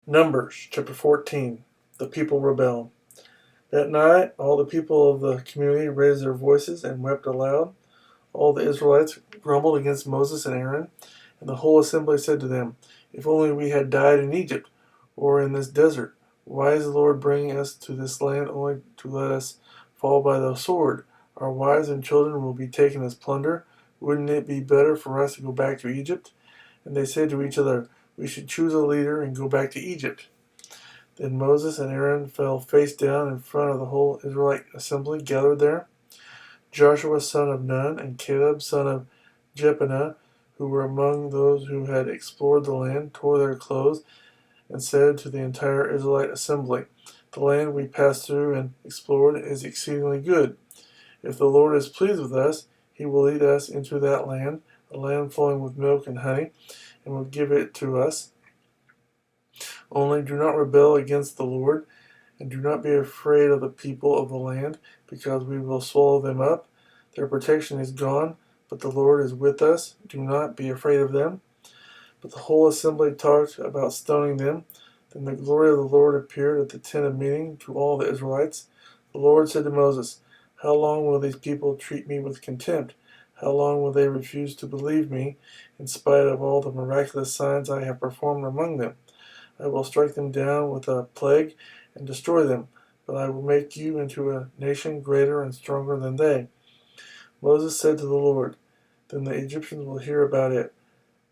Numbers chapter 14. The people rebel. That night, all the people of the community raised their voices and wept aloud. All the Israelites grumbled against Moses and Aaron, and the whole assembly said to them, "If only we had died in Egypt or in this desert. Why is the Lord bringing us to this land only to let us fall by the sword? Our wives and children will be taken as plunder. Wouldn't it be better for us to go back to Egypt?" And they said to each other, "We should choose a leader and go back to Egypt." Then Moses and Aaron fell face down in front of the whole Israelite assembly gathered there. Joshua son of Nun and Caleb son of Jephunneh, who were among those who had explored the land, tore their clothes and said to the entire Israelite assembly, "The land we passed through and explored is exceedingly good. If the Lord is pleased with us, he will lead us into that land, a land flowing with milk and honey, and will give it to us. Only do not rebel against the Lord, and do not be afraid of the people of the land, because we will swallow them up. Their protection is gone, but the Lord is with us. Do not be afraid of them." But the whole assembly talked about stoning them. Then the glory of the Lord appeared at the tent of meeting to all the Israelites. The Lord said to Moses, "How long will these people treat me with contempt? How long will they refuse to believe me, in spite of all the miraculous signs I have performed among them? I will strike them down with a plague and destroy them, but I will make you into a nation greater and stronger than they." Moses said to the Lord, "Then the Egyptians will hear about it.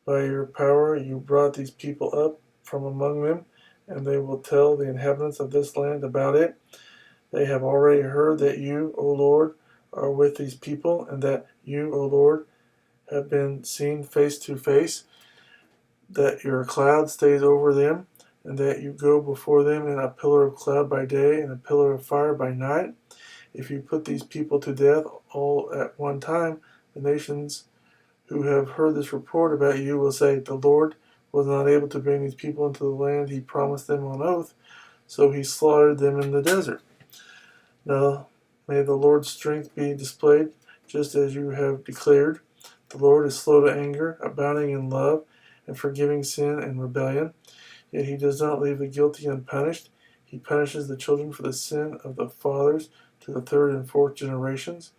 By your power you brought these people up from among them, and they will tell the inhabitants of this land about it. They have already heard that you, O Lord, are with these people, and that you, O Lord, have been seen face to face, that your cloud stays over them, and that you go before them in a pillar of cloud by day and a pillar of fire by night. If you put these people to death all at one time, the nations who have heard this report about you will say, 'The Lord was not able to bring these people into the land he promised them on oath, so he slaughtered them in the desert.' Now may the Lord's strength be displayed, just as you have declared. The Lord is slow to anger, abounding in love, and forgiving sin and rebellion. Yet he does not leave the guilty unpunished. He punishes the children for the sin of the fathers to the third and fourth generations.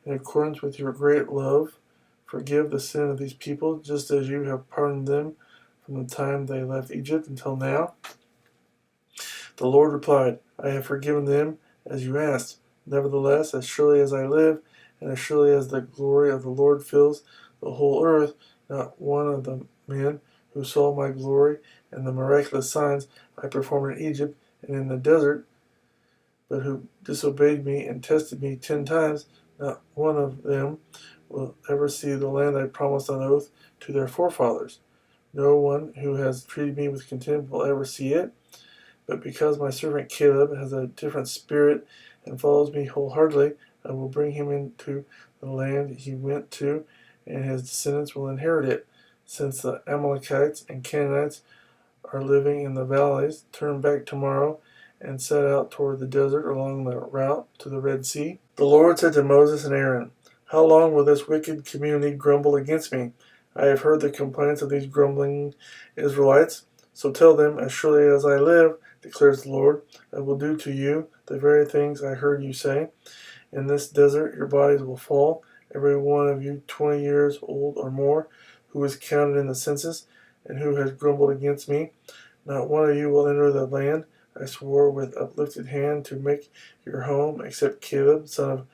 In accordance with your great love, forgive the sin of these people, just as you have pardoned them from the time they left Egypt until now." The Lord replied, "I have forgiven them as you asked. Nevertheless, as surely as I live, and as surely as the glory of the Lord fills the whole earth, not one of the men who saw my glory and the miraculous signs I performed in Egypt and in the desert, but who disobeyed me and tested me 10 times, not one of them will ever see the land I promised on oath to their forefathers. No one who has treated me with contempt will ever see it. But because my servant Caleb has a different spirit and follows me wholeheartedly, I will bring him into the land he went to, and his descendants will inherit it. Since the Amalekites and Canaanites are living in the valleys, turn back tomorrow and set out toward the desert along the route to the Red Sea." The Lord said to Moses and Aaron, "How long will this wicked community grumble against me? I have heard the complaints of these grumbling Israelites. So tell them, as surely as I live, declares the Lord, I will do to you the very things I heard you say. In this desert your bodies will fall, every one of you 20 years old or more, who is counted in the census, and who has grumbled against me. Not one of you will enter the land I swore with uplifted hand to make your home, except Caleb, son of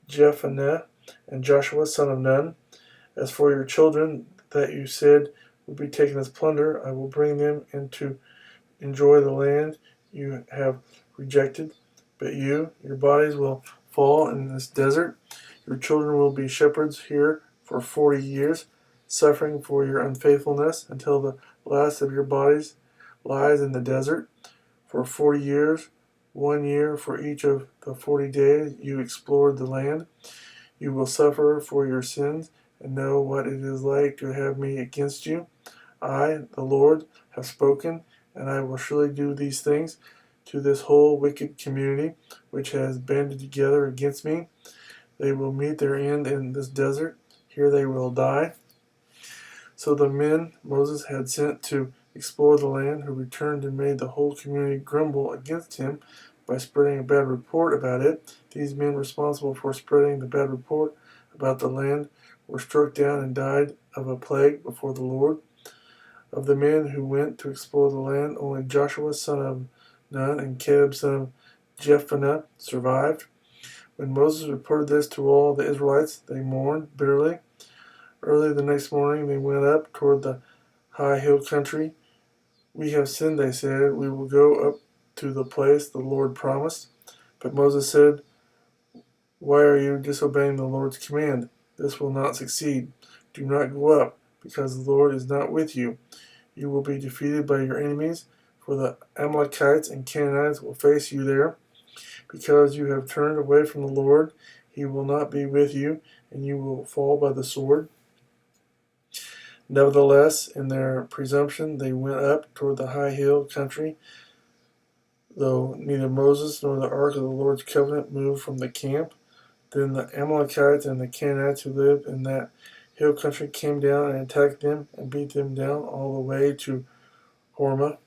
Jephunneh, and Joshua, son of Nun. As for your children that you said will be taken as plunder, I will bring them in to enjoy the land you have rejected. But your bodies will fall in this desert. Your children will be shepherds here for 40 years, suffering for your unfaithfulness until the last of your bodies lies in the desert. For 40 years, 1 year for each of the 40 days you explored the land, you will suffer for your sins and know what it is like to have me against you. I, the Lord, have spoken, and I will surely do these things to this whole wicked community which has banded together against me. They will meet their end in this desert. Here they will die." So the men Moses had sent to explore the land, who returned and made the whole community grumble against him by spreading a bad report about it. These men responsible for spreading the bad report about the land were struck down and died of a plague before the Lord. Of the men who went to explore the land, only Joshua son of Nun and Caleb son of Jephunneh survived. When Moses reported this to all the Israelites, they mourned bitterly. Early the next morning they went up toward the high hill country. We have sinned, they said. We will go up to the place the Lord promised. But Moses said, Why are you disobeying the Lord's command? This will not succeed. Do not go up, because the Lord is not with you. You will be defeated by your enemies, for the Amalekites and Canaanites will face you there. Because you have turned away from the Lord, he will not be with you, and you will fall by the sword. Nevertheless, in their presumption, they went up toward the high hill country, though neither Moses nor the ark of the Lord's covenant moved from the camp. Then the Amalekites and the Canaanites who lived in that hill country came down and attacked them and beat them down all the way to Hormah.